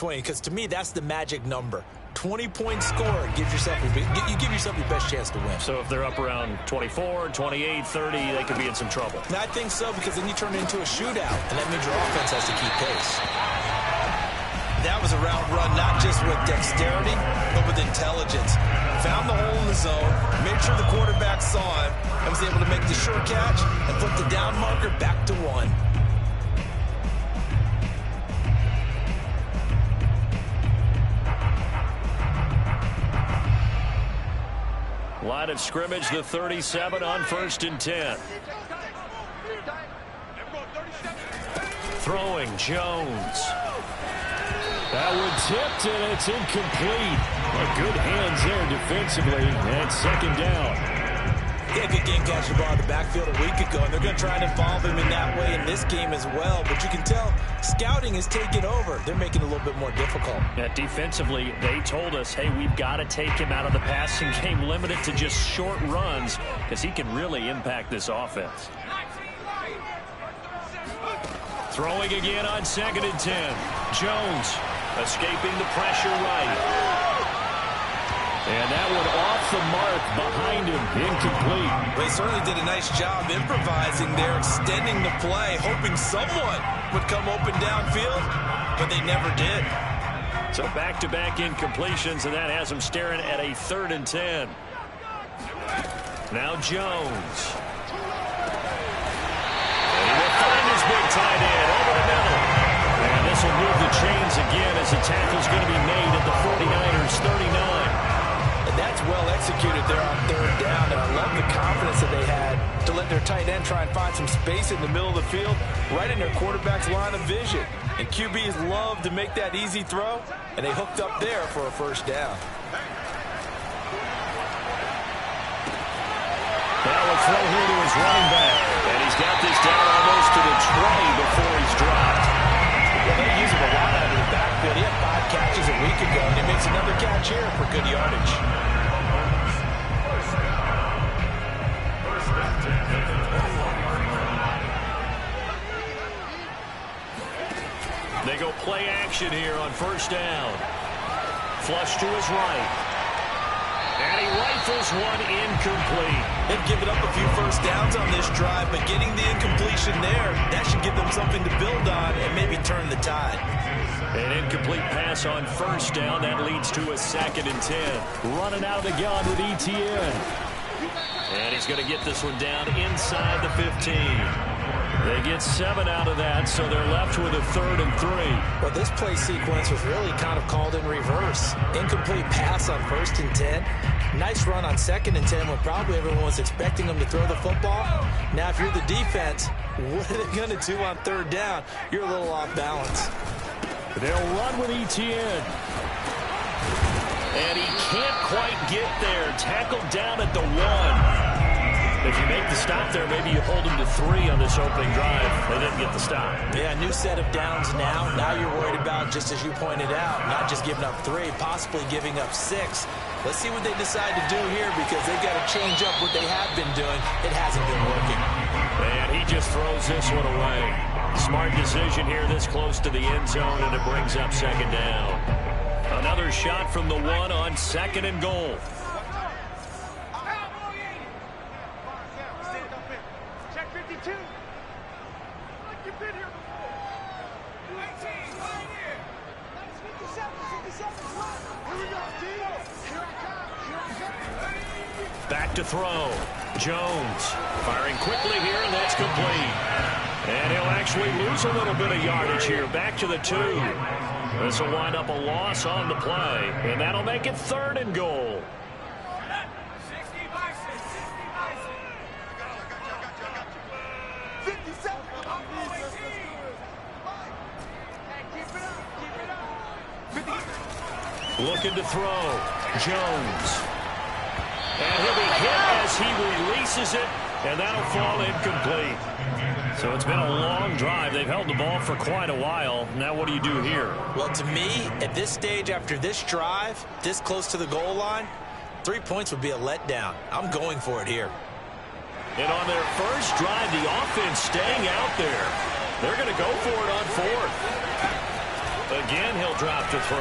20-20, because to me, that's the magic number. 20-point score gives yourself you give yourself your best chance to win. So if they're up around 24, 28, 30, they could be in some trouble. And I think so, because then you turn it into a shootout, and that means your offense has to keep pace. That was a route run, not just with dexterity, but with intelligence. Found the hole in the zone, made sure the quarterback saw him, and was able to make the sure catch and put the down marker back to 1. Line of scrimmage, the 37 on 1st and 10. Throwing, Jones. That one tipped, and it's incomplete. Good hands there defensively, and 2nd down. Yeah, good game catching the ball in the backfield a week ago, and they're going to try and involve him in that way in this game as well. But you can tell scouting is taking over. They're making it a little bit more difficult. Yeah, defensively, they told us, hey, we've got to take him out of the passing game, limit it to just short runs, because he can really impact this offense. Throwing again on 2nd and 10. Jones escaping the pressure right. And that one off the mark behind him, incomplete. They certainly did a nice job improvising there, extending the play, hoping someone would come open downfield, but they never did. So back-to-back incompletions, and that has him staring at a 3rd and 10. Now Jones. And he will find his big tight end over the middle. And this will move the chains again as the tackle's going to be made at the 49ers 39. And that's well executed there on 3rd down, and I love the confidence that they had to let their tight end try and find some space in the middle of the field, right in their quarterback's line of vision. And QBs love to make that easy throw, and they hooked up there for a 1st down. Now a throw here to his running back, and he's got this down almost to the 20 before he's dropped. Well, they use him a lot out of the backfield. He had 5 catches a week ago, and he makes another catch here for good yardage. They go play action here on 1st down. Flush to his right. And he rifles one incomplete. They've given up a few 1st downs on this drive, but getting the incompletion there, that should give them something to build on and maybe turn the tide. An incomplete pass on 1st down. That leads to a 2nd and 10. Running out of the gun with ETN. And he's going to get this one down inside the 15. They get 7 out of that, so they're left with a 3rd and 3. Well, this play sequence was really kind of called in reverse. Incomplete pass on 1st and 10. Nice run on 2nd and 10 when probably everyone was expecting them to throw the football. Now, if you're the defense, what are they going to do on 3rd down? You're a little off balance. They'll run with ETN. And he can't quite get there. Tackled down at the 1. If you make the stop there, maybe you hold them to 3 on this opening drive. They didn't get the stop. Yeah, new set of downs now. Now you're worried about, just as you pointed out, not just giving up 3, possibly giving up 6. Let's see what they decide to do here, because they've got to change up what they have been doing. It hasn't been working. And he just throws this one away. Smart decision here this close to the end zone, and it brings up 2nd down. Another shot from the 1 on 2nd and goal. Back to throw. Jones firing quickly here, and that's complete. And he'll actually lose a little bit of yardage here. Back to the 2. This will wind up a loss on the play, and that'll make it 3rd and goal. Looking to throw. Jones. And he'll be hit as he releases it, and that'll fall incomplete. So it's been a long drive. They've held the ball for quite a while. Now what do you do here? Well, to me, at this stage, after this drive, this close to the goal line, 3 points would be a letdown. I'm going for it here. And on their first drive, the offense staying out there. They're going to go for it on 4th. Again, he'll drop to throw.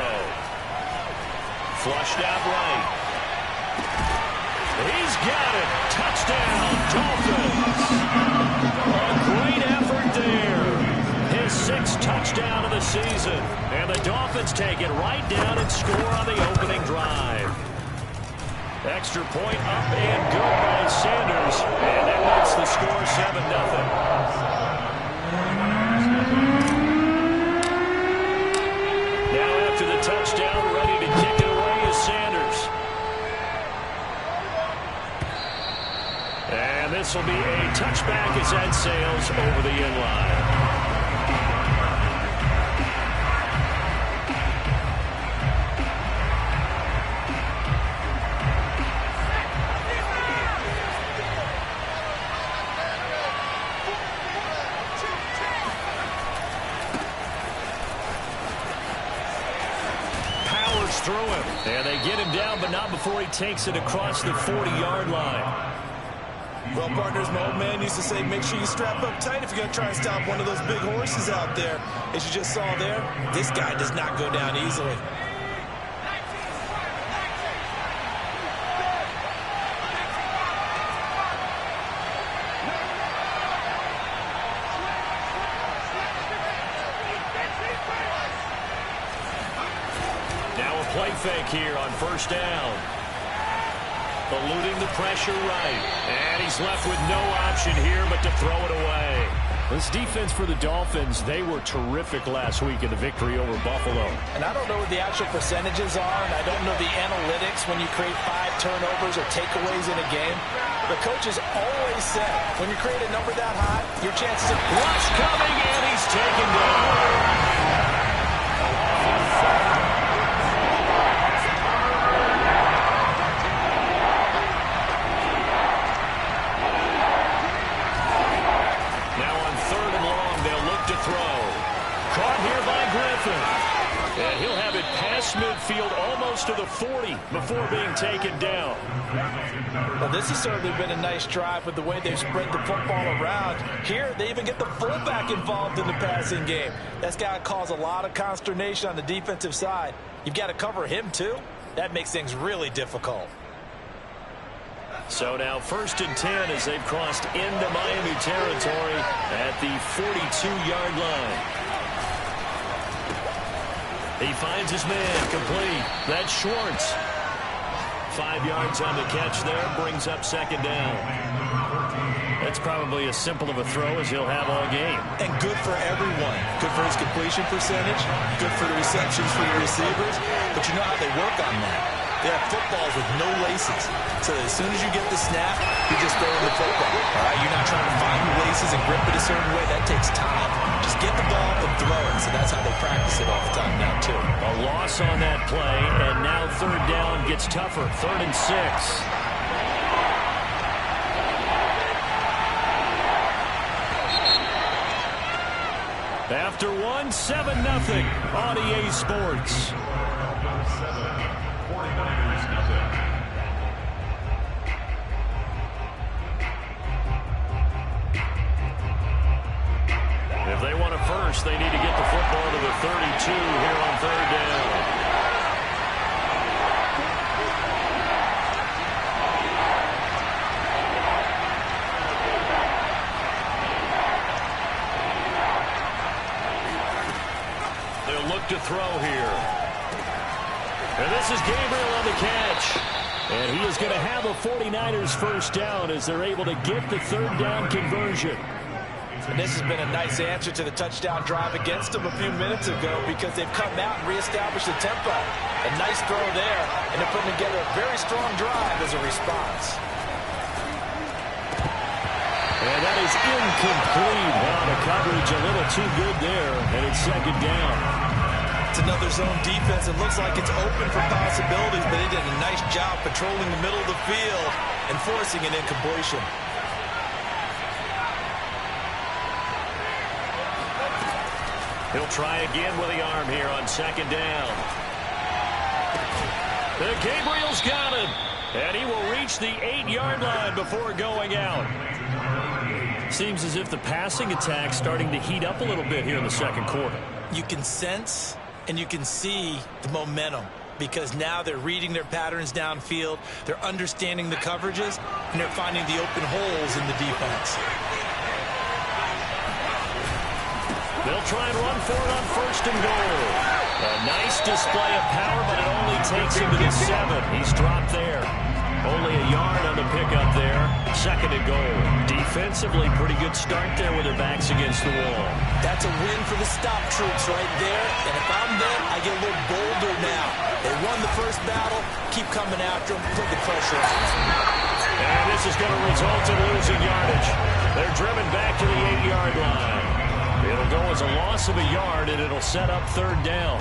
Flushed out right. He's got it. Touchdown, Dolphins. A great effort there. His 6th touchdown of the season. And the Dolphins take it right down and score on the opening drive. Extra point up and good by Sanders. And that makes the score 7-0. Touchdown, ready to kick it away is Sanders. And this will be a touchback as that sails over the end line. Through him. And they get him down, but not before he takes it across the 40-yard line. Well, partners, my old man used to say, make sure you strap up tight if you're going to try and stop one of those big horses out there. As you just saw there, this guy does not go down easily. Play fake here on first down. Eluding the pressure right. And he's left with no option here but to throw it away. This defense for the Dolphins, they were terrific last week in the victory over Buffalo. And I don't know what the actual percentages are, and I don't know the analytics when you create 5 turnovers or takeaways in a game. The coaches always said, when you create a number that high, your chances of... Rush coming, and he's taken down. And he'll have it past midfield almost to the 40 before being taken down. Well, this has certainly been a nice drive with the way they've spread the football around. Here, they even get the fullback involved in the passing game. That's got to cause a lot of consternation on the defensive side. You've got to cover him, too. That makes things really difficult. So now 1st and 10 as they've crossed into Miami territory at the 42-yard line. He finds his man complete. That's Schwartz. 5 yards on the catch there. Brings up 2nd down. That's probably as simple of a throw as he'll have all game. And good for everyone. Good for his completion percentage. Good for the receptions for the receivers. But you know how they work on that. They have footballs with no laces. So that as soon as you get the snap, you're just throwing the football. All right? You're not trying to find the laces and grip it a certain way. That takes time. Just get the ball and throw it. So that's how they practice it all the time now, too. A loss on that play, and now 3rd down gets tougher. 3rd and 6. After 7-0 on EA Sports. If they want a first, they need to get the football to the 32 here on 3rd down. They'll look to throw here. And this is Gabriel on the catch. And he is going to have a 49ers first down as they're able to get the 3rd down conversion. And this has been a nice answer to the touchdown drive against them a few minutes ago because they've come out and reestablished the tempo. A nice throw there, and they're putting together a very strong drive as a response. And that is incomplete. Well, the coverage a little too good there, and it's 2nd down. It's another zone defense. It looks like it's open for possibilities, but they did a nice job patrolling the middle of the field and forcing an incompletion. He'll try again with the arm here on 2nd down. Gabriel's got him. And he will reach the 8-yard line before going out. Seems as if the passing attack's starting to heat up a little bit here in the 2nd quarter. You can sense And you can see the momentum because now they're reading their patterns downfield, they're understanding the coverages, and they're finding the open holes in the defense. They'll try and run for it on 1st and goal. A nice display of power, but it only takes him to the 7. He's dropped there. Only a yard on the pickup there. 2nd and goal. Defensively, pretty good start there with their backs against the wall. That's a win for the stop troops right there. And if I'm them, I get a little bolder now. They won the first battle. Keep coming after them. Put the pressure on them. And this is going to result in losing yardage. They're driven back to the 8-yard line. It'll go as a loss of a yard, and it'll set up 3rd down.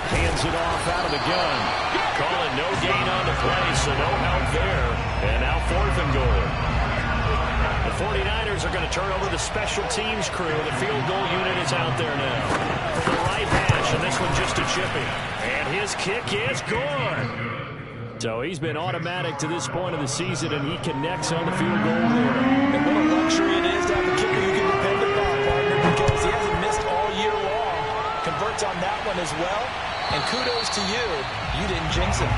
Hands it off out of the gun. Calling no gain on the play, so no help there. And now 4th and goal. The 49ers are going to turn over the special teams crew. The field goal unit is out there now. From the right hash, and this one just a chippy. And his kick is good. So he's been automatic to this point of the season, and he connects on the field goal there. And what a luxury it is to have a kicker you can depend upon, partner, because he hasn't missed all year long. Converts on that one as well. And kudos to you. You didn't jinx him.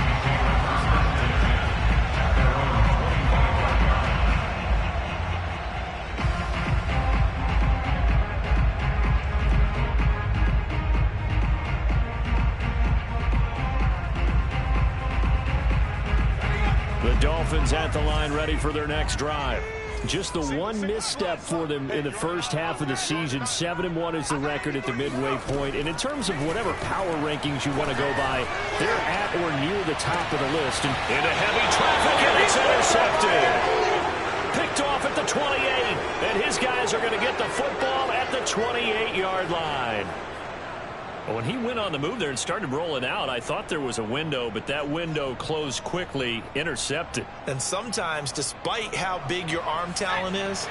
The Dolphins at the line ready for their next drive. Just the one misstep for them in the first half of the season. 7-1 is the record at the midway point. And in terms of whatever power rankings you want to go by, they're at or near the top of the list. And into heavy traffic, and he's intercepted. Picked off at the 28. And his guys are going to get the football at the 28-yard line. When he went on the move there and started rolling out, I thought there was a window, but that window closed quickly, intercepted. And sometimes, despite how big your arm talent is,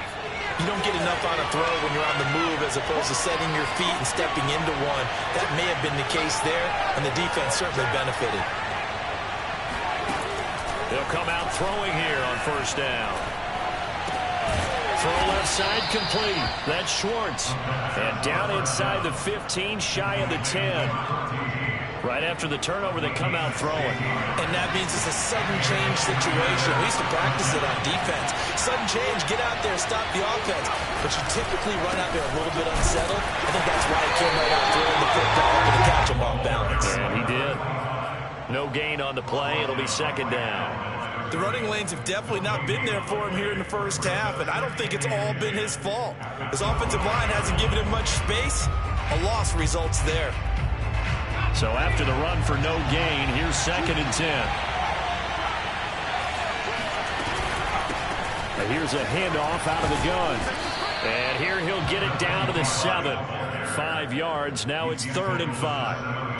you don't get enough on a throw when you're on the move as opposed to setting your feet and stepping into one. That may have been the case there, and the defense certainly benefited. They'll come out throwing here on 1st down. Throw left side complete. That's Schwartz. And down inside the 15, shy of the 10. Right after the turnover, they come out throwing. And that means it's a sudden change situation. We used to practice it on defense. Sudden change, get out there, stop the offense. But you typically run out there a little bit unsettled. I think that's why he came right out throwing the football and to catch him off balance. And he did. No gain on the play. It'll be 2nd down. The running lanes have definitely not been there for him here in the first half, and I don't think it's all been his fault. His offensive line hasn't given him much space. A loss results there. So after the run for no gain, here's 2nd and 10. And here's a handoff out of the gun. And here he'll get it down to the 7. 5 yards. Now it's 3rd and 5.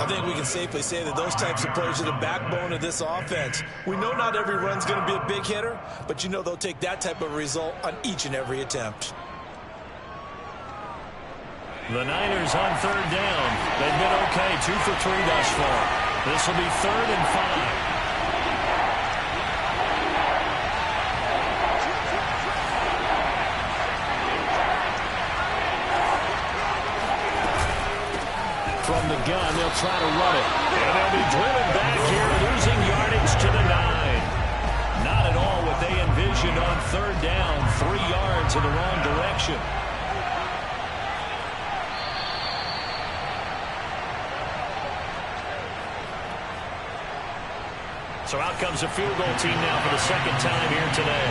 I think we can safely say that those types of plays are the backbone of this offense. We know not every run's going to be a big hitter, but you know they'll take that type of result on each and every attempt. The Niners on 3rd down. They've been okay, 2 for 3 thus far. This will be 3rd and 5. From the gun, they'll try to run it. And they'll be driven back here, losing yardage to the 9. Not at all what they envisioned on 3rd down. 3 yards in the wrong direction. So out comes a field goal team now for the 2nd time here today.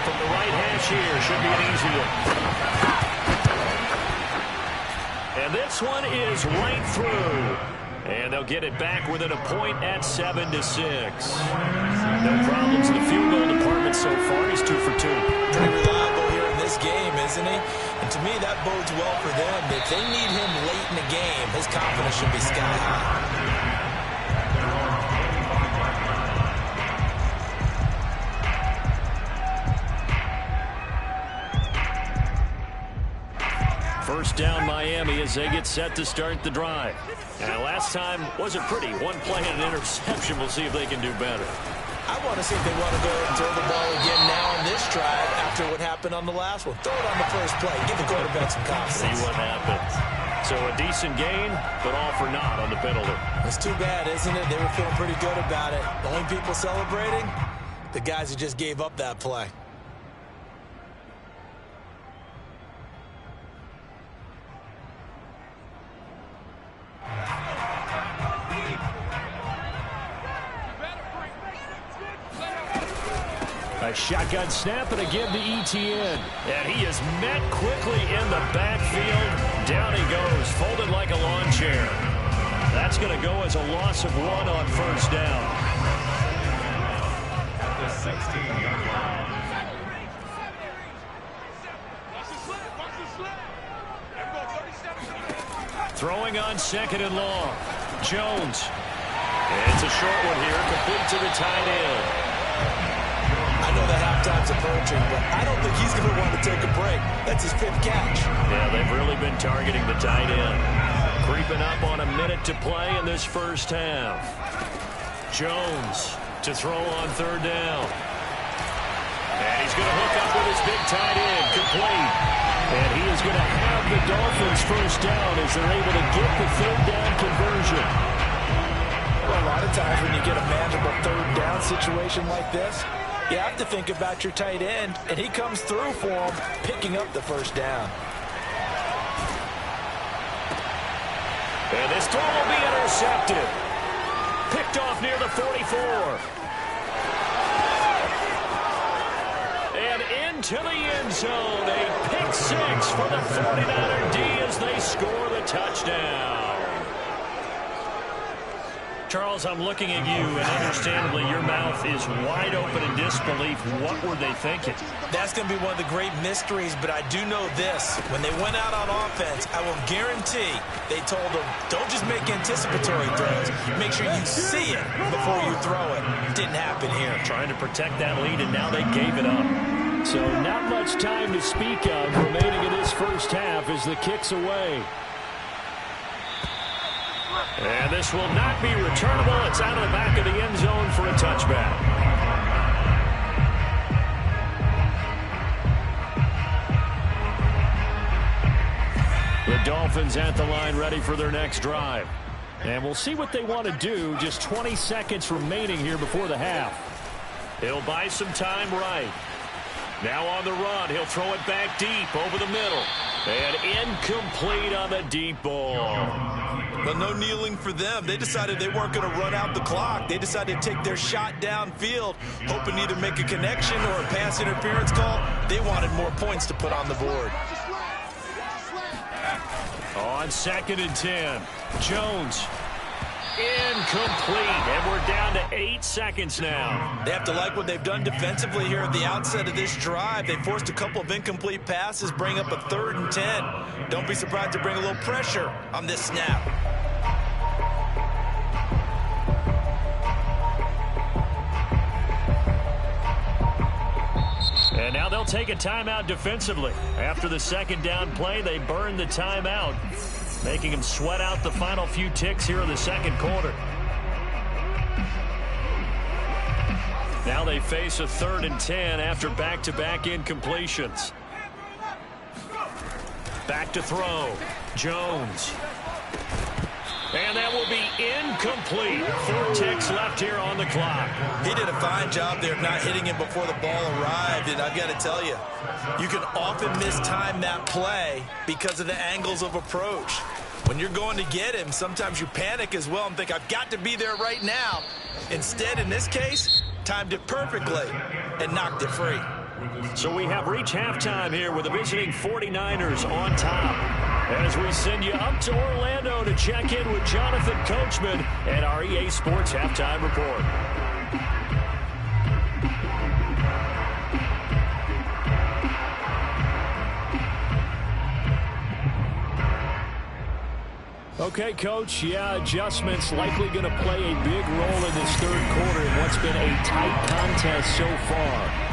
From the right hash here, should be an easy one. And this one is right through. And they'll get it back within a point at 7-6. No problems in the field goal department so far. He's 2 for 2. Pretty reliable here in this game, isn't he? And to me, that bodes well for them. If they need him late in the game, his confidence should be sky high. First down Miami as they get set to start the drive. And last time wasn't pretty. One play and an interception. We'll see if they can do better. I want to see if they want to go and throw the ball again now on this drive after what happened on the last one. Throw it on the first play. Give the quarterback some confidence. See what happens. So a decent gain, but all for naught on the penalty. It's too bad, isn't it? They were feeling pretty good about it. The only people celebrating, the guys who just gave up that play. A shotgun snap and again to Etienne. And he is met quickly in the backfield. Down he goes, folded like a lawn chair. That's going to go as a loss of 1 on first down. Throwing on second and long. Jones. It's a short one here, complete to the tight end. I know that halftime's approaching, but I don't think he's going to want to take a break. That's his 5th catch. Yeah, they've really been targeting the tight end. Creeping up on a minute to play in this first half. Jones to throw on third down. And he's going to hook up with his big tight end, complete. And he is going to have the Dolphins first down as they're able to get the third down conversion. Well, a lot of times when you get a manageable third down situation like this, you have to think about your tight end, and he comes through for him, picking up the first down. And this throw will be intercepted. Picked off near the 44. And into the end zone. A pick 6 for the 49er D as they score the touchdown. Charles, I'm looking at you, and understandably your mouth is wide open in disbelief. What were they thinking? That's going to be one of the great mysteries, but I do know this. When they went out on offense, I will guarantee they told them, don't just make anticipatory throws. Make sure you see it before you throw it. Didn't happen here. Trying to protect that lead, and now they gave it up. So not much time to speak of remaining in this first half as the kick's away. And this will not be returnable. It's out of the back of the end zone for a touchback. The Dolphins at the line ready for their next drive. And we'll see what they want to do. Just 20 seconds remaining here before the half. He'll buy some time right. Now on the run, he'll throw it back deep over the middle. And incomplete on the deep ball. But no kneeling for them. They decided they weren't going to run out the clock. They decided to take their shot downfield, hoping to either make a connection or a pass interference call. They wanted more points to put on the board. On 2nd and 10, Jones. Incomplete, and we're down to 8 seconds now. They have to like what they've done defensively here at the outset of this drive. They forced a couple of incomplete passes, bring up a 3rd and 10. Don't be surprised to bring a little pressure on this snap. And now they'll take a timeout defensively. After the 2nd down play, they burn the timeout, making them sweat out the final few ticks here in the 2nd quarter. Now they face a 3rd and 10 after back-to-back incompletions. Back to throw. Jones. And that will be incomplete. 4 ticks left here on the clock. He did a fine job there of not hitting him before the ball arrived. And I've got to tell you, you can often mistime that play because of the angles of approach. When you're going to get him, sometimes you panic as well and think, I've got to be there right now. Instead, in this case, timed it perfectly and knocked it free. So we have reached halftime here with the visiting 49ers on top. As we send you up to Orlando to check in with Jonathan Coachman and our EA Sports Halftime Report. Okay, Coach, adjustments likely going to play a big role in this 3rd quarter in what's been a tight contest so far.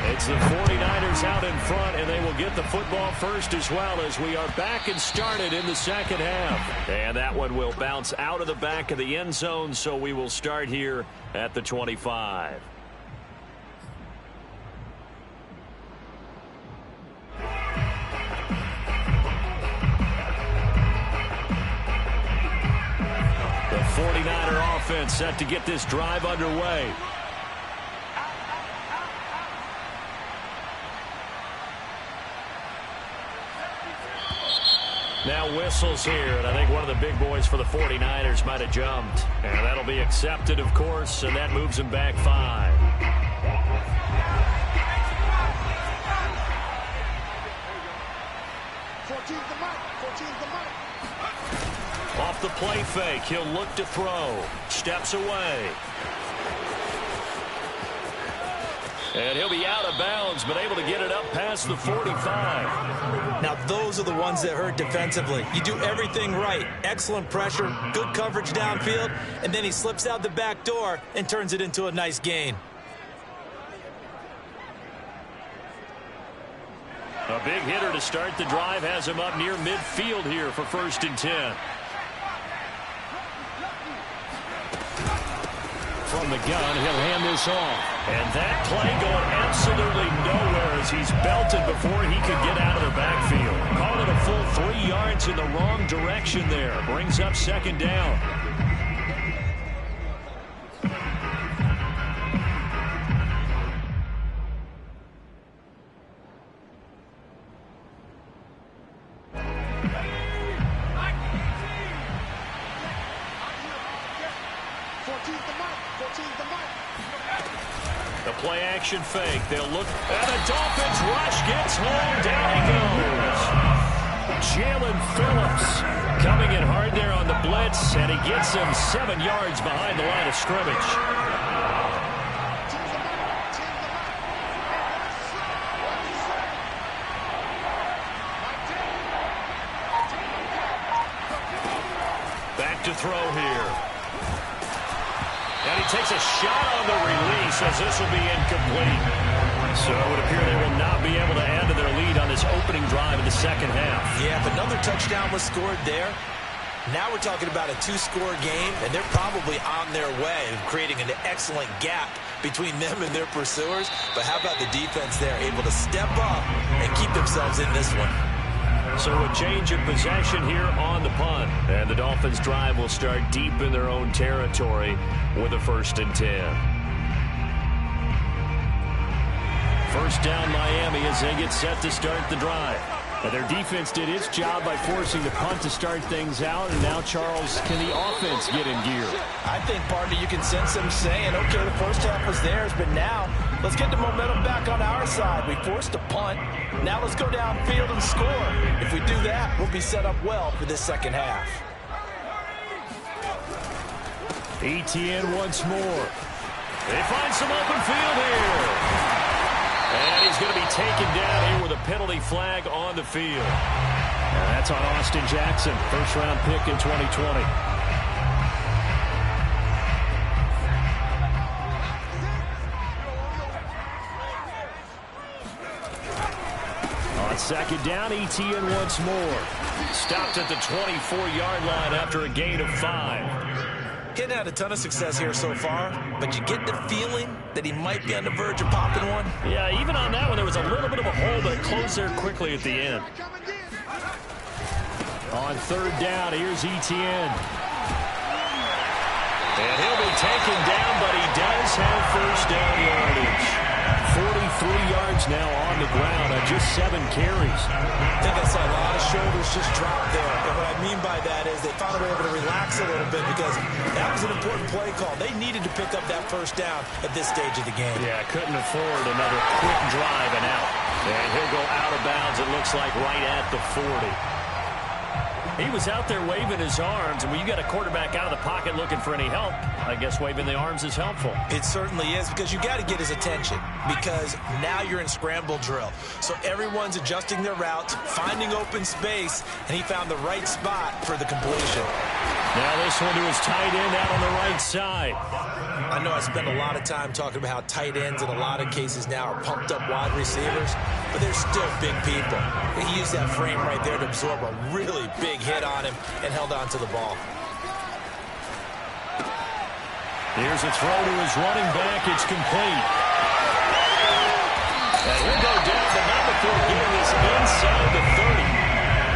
It's the 49ers out in front, and they will get the football first as well as we are back and started in the second half. And that one will bounce out of the back of the end zone, so we will start here at the 25. The 49er offense set to get this drive underway. Now whistles here, and I think one of the big boys for the 49ers might have jumped. And that'll be accepted, of course, and that moves him back 5. Off the play fake, he'll look to throw. Steps away. And he'll be out of bounds, but able to get it up past the 45. Now, those are the ones that hurt defensively. You do everything right. Excellent pressure, good coverage downfield, and then he slips out the back door and turns it into a nice gain. A big hitter to start the drive has him up near midfield here for 1st and 10. From the gun, he'll hand this off. And that play going absolutely nowhere as he's belted before he could get out of the backfield. Called it a full 3 yards in the wrong direction there. Brings up 2nd down. The play action fake. They'll look, and the Dolphins rush gets home. Down he goes. Jalen Phillips coming in hard there on the blitz, and he gets him 7 yards behind the line of scrimmage. Back to throw here. And he takes a shot on the release as this will be incomplete. So it would appear they will not be able to add to their lead on this opening drive in the second half. Yeah, if another touchdown was scored there, now we're talking about a 2-score game, and they're probably on their way of creating an excellent gap between them and their pursuers. But how about the defense there, able to step up and keep themselves in this one? So a change of possession here on the punt. And the Dolphins drive will start deep in their own territory with a 1st and 10. 1st down Miami as they get set to start the drive. And their defense did its job by forcing the punt to start things out. And now, Charles, can the offense get in gear? I think, partner, you can sense them saying, okay, the first half was theirs, but now let's get the momentum back on our side. We forced a punt. Now let's go downfield and score. If we do that, we'll be set up well for this second half. Etienne once more. They find some open field here. And he's going to be taken down here with a penalty flag on the field. And that's on Austin Jackson, 1st-round pick in 2020. On 2nd down, Etienne once more. Stopped at the 24-yard line after a gain of 5. He hadn't had a ton of success here so far, but you get the feeling that he might be on the verge of popping one. Yeah, even on that one, there was a little bit of a hole, but it closed there quickly at the end. On 3rd down, here's Etienne. And he'll be taken down, but he does have 1st down yardage. 43 yards now on the ground on just 7 carries. I think I saw a lot of shoulders just drop there. And what I mean by that is they found a way able to relax a little bit because that was an important play call. They needed to pick up that 1st down at this stage of the game. Yeah, couldn't afford another quick drive and out. And he'll go out of bounds, it looks like, right at the 40. He was out there waving his arms, and when you got a quarterback out of the pocket looking for any help, I guess waving the arms is helpful. It certainly is, because you got to get his attention, because now you're in scramble drill. So everyone's adjusting their routes, finding open space, and he found the right spot for the completion. Now this one to his tight end out on the right side. I know I spend a lot of time talking about how tight ends in a lot of cases now are pumped up wide receivers, but they're still big people. He used that frame right there to absorb a really big hit on him and held on to the ball. Here's a throw to his running back. It's complete. And he'll go down, but not before getting this inside the 30.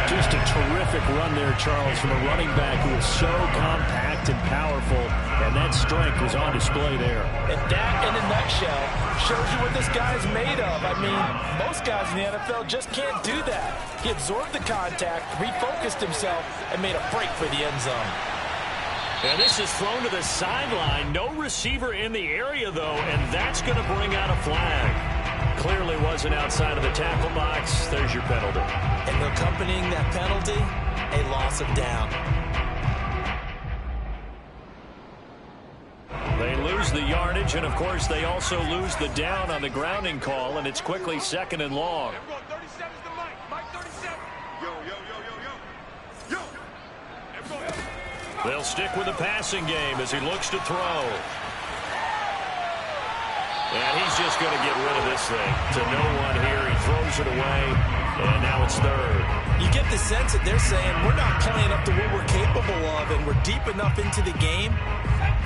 Just a terrific run there, Charles, from a running back who is so compact and powerful, and that strength was on display there. And that, in a nutshell, shows you what this guy is made of. I mean, most guys in the NFL just can't do that. He absorbed the contact, refocused himself, and made a break for the end zone. And this is thrown to the sideline. No receiver in the area, though, and that's going to bring out a flag. Clearly wasn't outside of the tackle box. There's your penalty. And accompanying that penalty, a loss of down. They lose the yardage, and, of course, they also lose the down on the grounding call, and it's quickly 2nd and long. They'll stick with the passing game as he looks to throw. And he's just going to get rid of this thing to no one here. He throws it away, and now it's 3rd. You get the sense that they're saying we're not playing up to what we're capable of, and we're deep enough into the game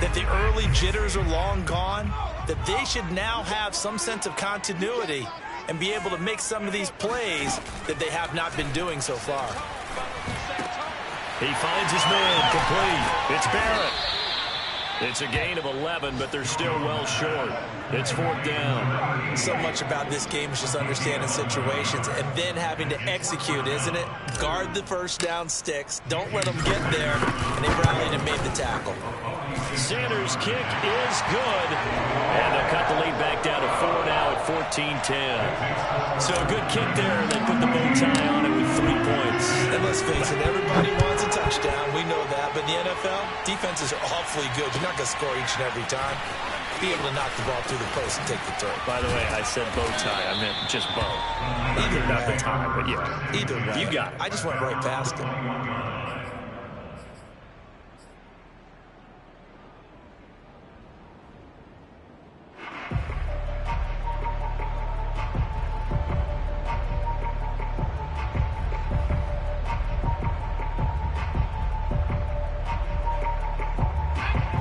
that the early jitters are long gone, that they should now have some sense of continuity and be able to make some of these plays that they have not been doing so far. He finds his man complete. It's Barrett. It's a gain of 11, but they're still well short. It's 4th down. So much about this game is just understanding situations and then having to execute, isn't it? Guard the first down sticks. Don't let them get there. And they rallied and made the tackle. Sanders' kick is good. And they'll cut the lead back down to 4 now at 14-10. So a good kick there, and they put the bow tie on it with 3 points. And let's face it, everybody wants a touchdown. We know that. But in the NFL, defenses are awfully good. You're not going to score each and every time. Be able to knock the ball through the post and take the throw. By the way, I said bow tie. I meant just bow. Either way. Not the tie, but yeah. Either way. You got it. I just went right past it.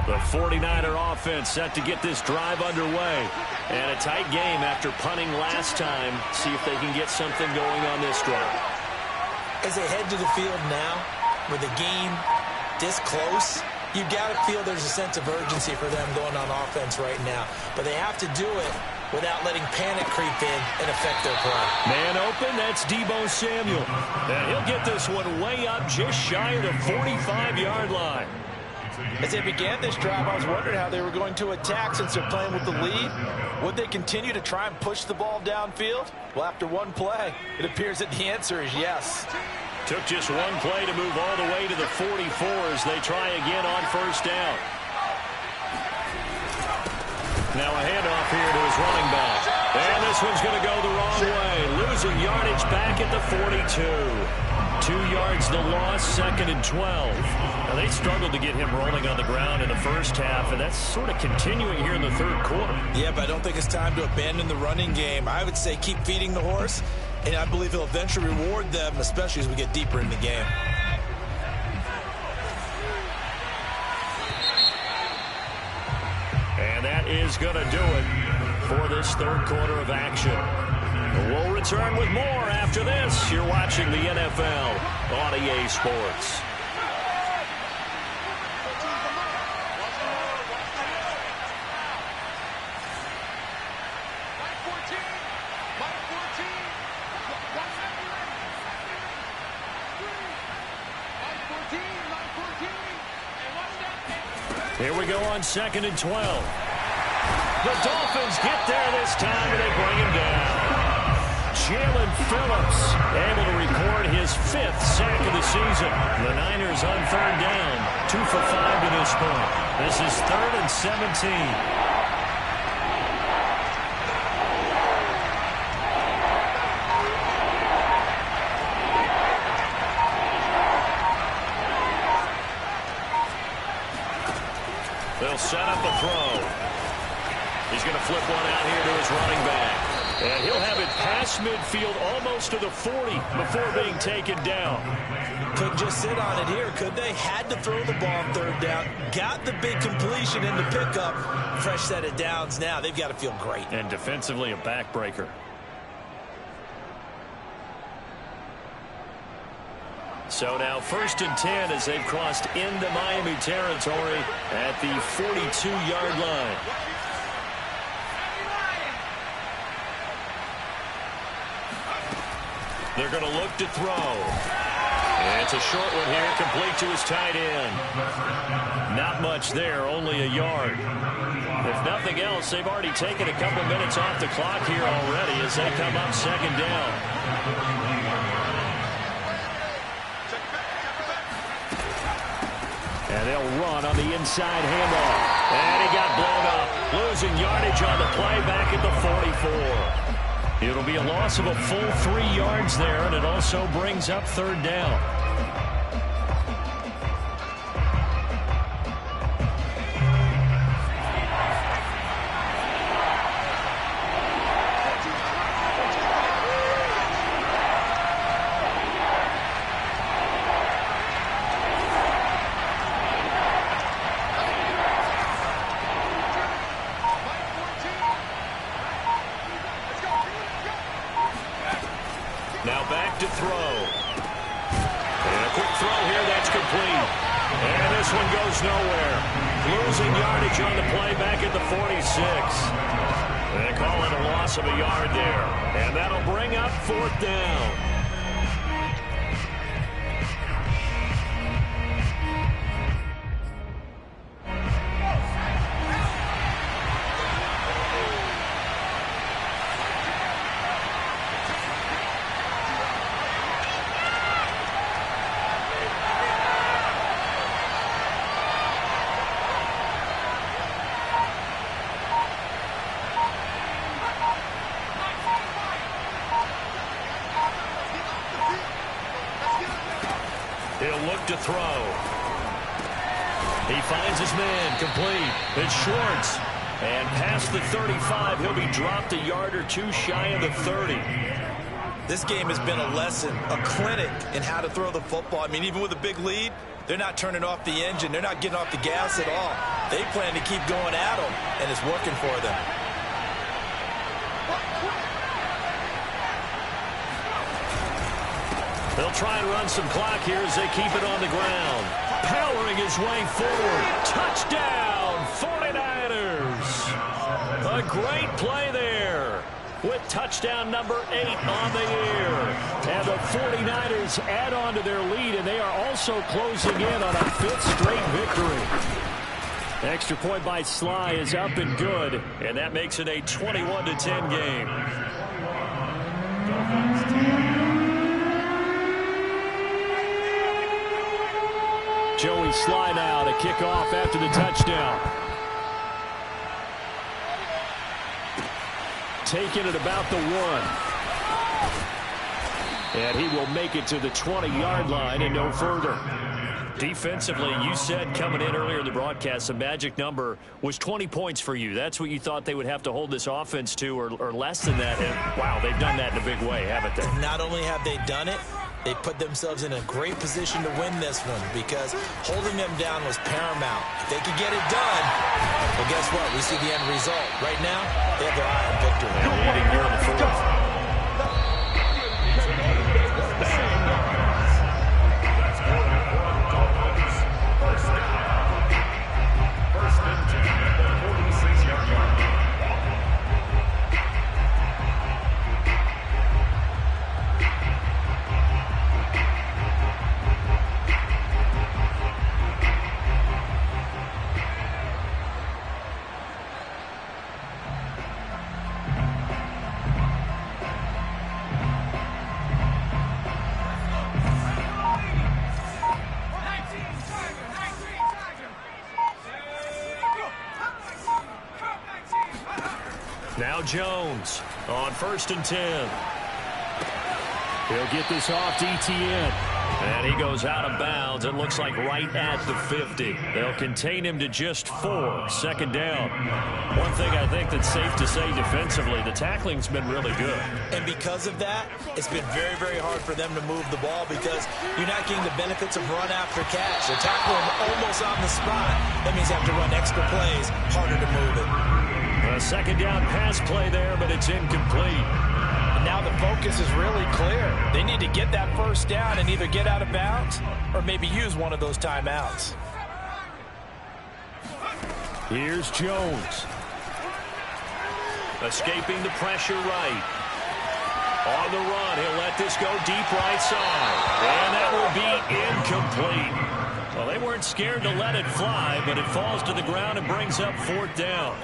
The 49er offense set to get this drive underway. And a tight game after punting last time. See if they can get something going on this drive. As they head to the field now, with the game this close, you've got to feel there's a sense of urgency for them going on offense right now. But they have to do it without letting panic creep in and affect their play. Man open, that's Deebo Samuel. And he'll get this one way up just shy of the 45-yard line. As they began this drive, I was wondering how they were going to attack since they're playing with the lead. Would they continue to try and push the ball downfield? Well, after one play, it appears that the answer is yes. Took just one play to move all the way to the 44s. They try again on 1st down. Now a handoff here to his running back. And this one's going to go the wrong way. Losing yardage back at the 42. 2 yards the loss, 2nd and 12. Now they struggled to get him rolling on the ground in the first half, and that's sort of continuing here in the 3rd quarter. Yeah, but I don't think it's time to abandon the running game. I would say keep feeding the horse, and I believe he'll eventually reward them, especially as we get deeper in the game. And that is going to do it for this 3rd quarter of action. We'll return with more after this. You're watching the NFL on EA Sports. Here we go on 2nd and 12. The Dolphins get there this time, and they bring him down. Jalen Phillips able to record his 5th sack of the season. The Niners on 3rd down, 2 for 5 to this point. This is 3rd and 17. They'll set up a throw. He's going to flip one out here to his running back. And he'll have it past midfield almost to the 40 before being taken down. Couldn't just sit on it here, could they? Had to throw the ball on 3rd down. Got the big completion in the pickup. Fresh set of downs now. They've got to feel great. And defensively a backbreaker. So now 1st and 10 as they've crossed into Miami territory at the 42-yard line. They're going to look to throw. And it's a short one here, complete to his tight end. Not much there, only a yard. If nothing else, they've already taken a couple minutes off the clock here already as they come up 2nd down. And they'll run on the inside handoff. And he got blown up. Losing yardage on the play back at the 44. It'll be a loss of a full 3 yards there, and it also brings up 3rd down. Now back to throw. And a quick throw here that's complete. And this one goes nowhere. Losing yardage on the play back at the 46. They call it a loss of a yard there. And that'll bring up 4th down. He'll look to throw. He finds his man, complete. It's Schwartz. And past the 35, he'll be dropped a yard or 2 shy of the 30. This game has been a lesson, a clinic in how to throw the football. I mean, even with a big lead, they're not turning off the engine. They're not getting off the gas at all. They plan to keep going at them, and it's working for them. They'll try and run some clock here as they keep it on the ground. Powering his way forward. Touchdown, 49ers. A great play there with touchdown number 8 on the year. And the 49ers add on to their lead, and they are also closing in on a 5th straight victory. Extra point by Sly is up and good, and that makes it a 21-10 game. Joey Sly now to kick off after the touchdown. Taking it about the 1. And he will make it to the 20-yard line and no further. Defensively, you said coming in earlier in the broadcast, the magic number was 20 points for you. That's what you thought they would have to hold this offense to, or less than that. And, wow, they've done that in a big way, haven't they? Not only have they done it, they put themselves in a great position to win this one because holding them down was paramount. If they could get it done, well, guess what? We see the end result. Right now, they have their eye on victory. And leading here in the 4th. Jones on 1st and 10. He'll get this off to Etienne. And he goes out of bounds. It looks like right at the 50. They'll contain him to just 4. Second down. One thing I think that's safe to say defensively, the tackling's been really good. And because of that, it's been very, very hard for them to move the ball because you're not getting the benefits of run after catch. They're tackling almost on the spot. That means you have to run extra plays, harder to move it. A second down pass play there, but it's incomplete. Now the focus is really clear. They need to get that first down and either get out of bounds or maybe use one of those timeouts. Here's Jones. Escaping the pressure right. On the run, he'll let this go deep right side. And that will be incomplete. Well, they weren't scared to let it fly, but it falls to the ground and brings up 4th down.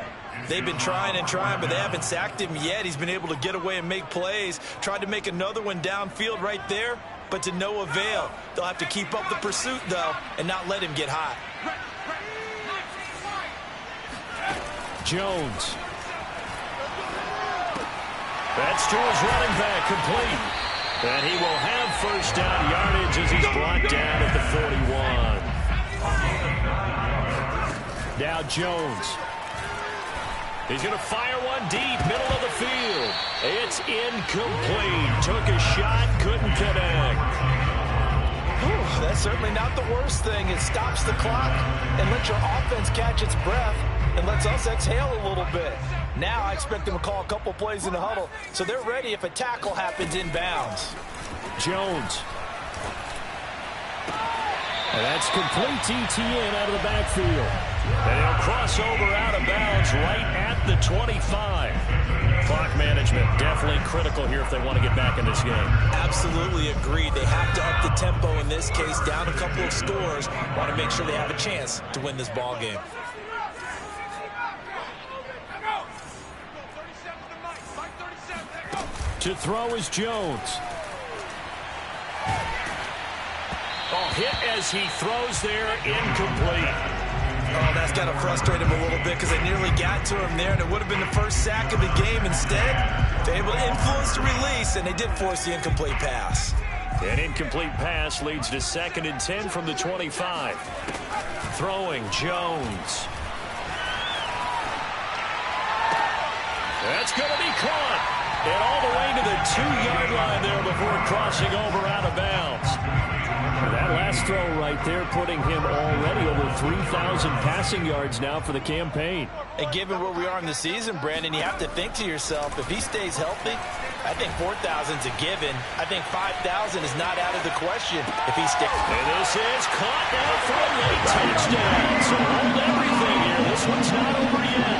They've been trying and trying, but they haven't sacked him yet. He's been able to get away and make plays. Tried to make another one downfield right there, but to no avail. They'll have to keep up the pursuit, though, and not let him get hot. Jones. That's to his running back, complete. And he will have first down yardage as he's brought down at the 41. Now Jones. He's going to fire one deep, middle of the field. It's incomplete. Took a shot, couldn't connect. Whew, that's certainly not the worst thing. It stops the clock and lets your offense catch its breath and lets us exhale a little bit. Now I expect them to call a couple plays in the huddle, so they're ready if a tackle happens inbounds. Jones. And that's complete to Etienne out of the backfield. And he'll cross over out of bounds right at the 25. Clock management definitely critical here if they want to get back in this game. Absolutely agreed. They have to up the tempo in this case, down a couple of scores. Want to make sure they have a chance to win this ball game. To throw is Jones. Oh, hit as he throws there, incomplete. Oh, that's got to frustrate him a little bit because they nearly got to him there, and it would have been the first sack of the game. Instead, they're able to influence the release, and they did force the incomplete pass. An incomplete pass leads to 2nd and 10 from the 25. Throwing Jones. That's going to be caught. And all the way to the 2-yard line there before crossing over out of bounds. That last throw right there putting him already over 3,000 passing yards now for the campaign. And given where we are in the season, Brandon, you have to think to yourself, if he stays healthy, I think 4,000's a given. I think 5,000 is not out of the question if he stays. And this is caught now for a late touchdown. So hold everything here. This one's not over yet.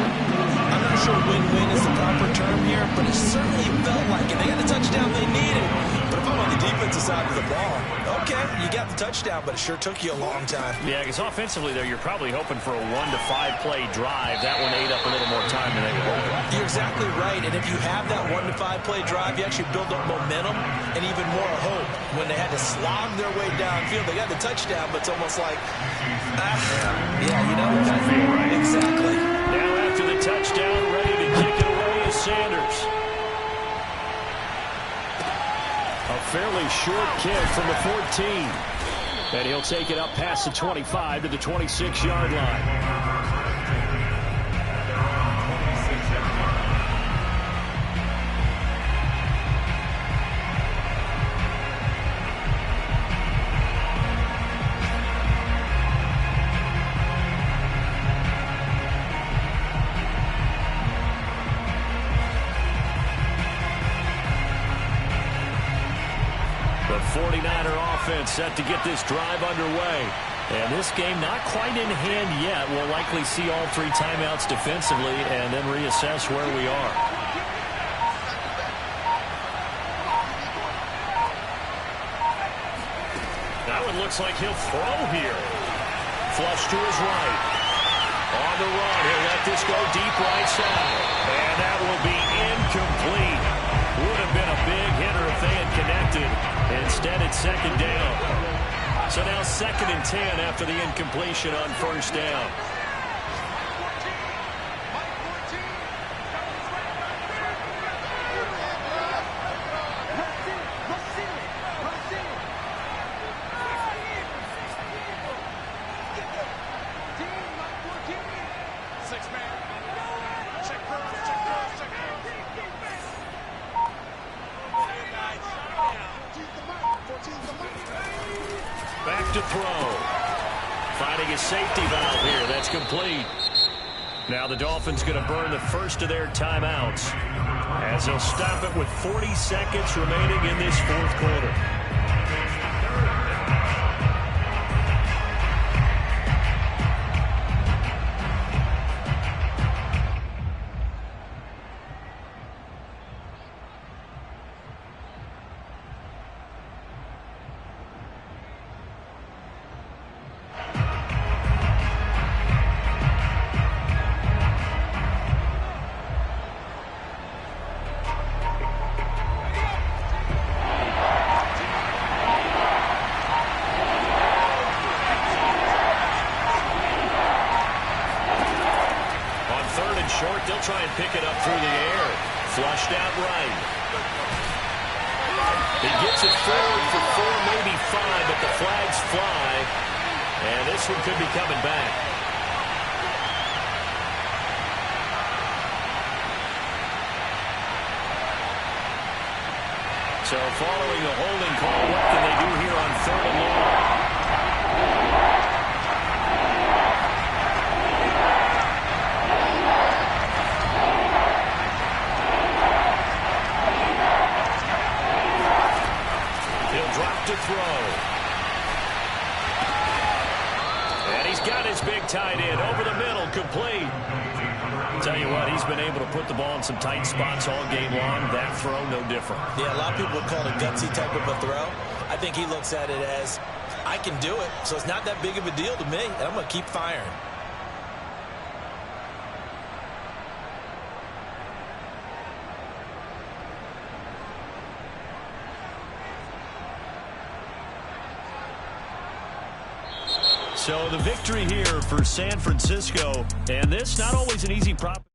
I'm not sure win-win is the proper term here, but it certainly felt like it. They got the touchdown they needed. But if I'm on the defensive side of the ball, okay, you got the touchdown, but it sure took you a long time. Yeah, because offensively there, you're probably hoping for a 1 to 5 play drive. That one ate up a little more time than they were hoping. You're exactly right, and if you have that 1 to 5 play drive, you actually build up momentum and even more hope. When they had to slog their way downfield, they got the touchdown, but it's almost like, yeah, you know, it doesn't feel right. Exactly. Now after the touchdown, ready to kick it away is Sanders. A fairly short kick from the 14. And he'll take it up past the 25 to the 26-yard line. The 49er offense set to get this drive underway. And this game not quite in hand yet. We'll likely see all 3 timeouts defensively and then reassess where we are. That one looks like he'll throw here. Flush to his right. On the run, he'll let this go deep right side. And that will be incomplete. Would have been a big hitter if they had connected. Instead, it's 2nd down. So now 2nd and 10 after the incompletion on 1st down. throw. Finding a safety valve here. That's complete. Now the Dolphins going to burn the first of their timeouts as they'll stop it with 40 seconds remaining in this fourth quarter. Short, they'll try and pick it up through the air. Flushed out right. He gets it forward for 4, maybe 5, but the flags fly. And this one could be coming back. So following the holding call, what can they do here on 3rd and long? To throw. And he's got his big tight end over the middle, complete. Tell you what, he's been able to put the ball in some tight spots all game long. That throw, no different. Yeah, a lot of people would call it a gutsy type of a throw. I think he looks at it as, I can do it, so it's not that big of a deal to me, and I'm going to keep firing. So the victory here for San Francisco, and this not always an easy prop.